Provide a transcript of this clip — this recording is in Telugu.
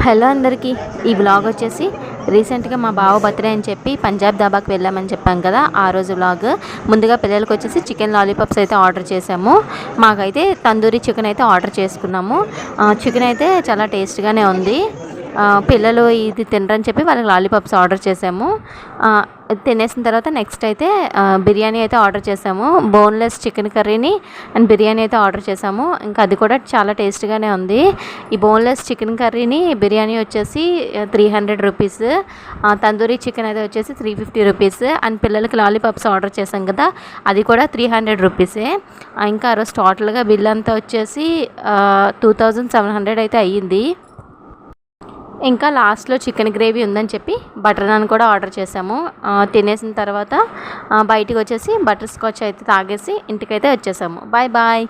హలో అందరికీ, ఈ వ్లాగ్ వచ్చేసి రీసెంట్గా మా బావ బర్త్డే అని చెప్పి పంజాబ్ దాబాకి వెళ్ళామని చెప్పాం కదా. ఆ రోజు వ్లాగ్. ముందుగా పిల్లలకి వచ్చేసి చికెన్ లాలీపాప్స్ అయితే ఆర్డర్ చేసాము. మాకైతే తందూరి చికెన్ అయితే ఆర్డర్ చేసుకున్నాము. చికెన్ అయితే చాలా టేస్ట్గానే ఉంది. పిల్లలు ఇది తినరని చెప్పి వాళ్ళకి లాలీపాప్స్ ఆర్డర్ చేసాము. తినేసిన తర్వాత నెక్స్ట్ అయితే బిర్యానీ అయితే ఆర్డర్ చేసాము. బోన్లెస్ చికెన్ కర్రీని అండ్ బిర్యానీ అయితే ఆర్డర్ చేసాము. ఇంకా అది కూడా చాలా టేస్ట్గానే ఉంది. ఈ బోన్లెస్ చికెన్ కర్రీని బిర్యానీ వచ్చేసి 300 రూపీస్, తందూరి చికెన్ అయితే వచ్చేసి 350 రూపీస్. అండ్ పిల్లలకి లాలీపాప్స్ ఆర్డర్ చేసాం కదా, అది కూడా 300 రూపీసే. ఇంకా ఆ రోజు టోటల్గా బిల్ అంతా వచ్చేసి 2700 అయితే అయ్యింది. ఇంకా లాస్ట్లో చికెన్ గ్రేవీ ఉందని చెప్పి బటర్ నాన్ కూడా ఆర్డర్ చేసాము. తినేసిన తర్వాత బయటికి వచ్చేసి బటర్ స్కాచ్ అయితే తాగేసి ఇంటికైతే వచ్చేసాము. Bye bye.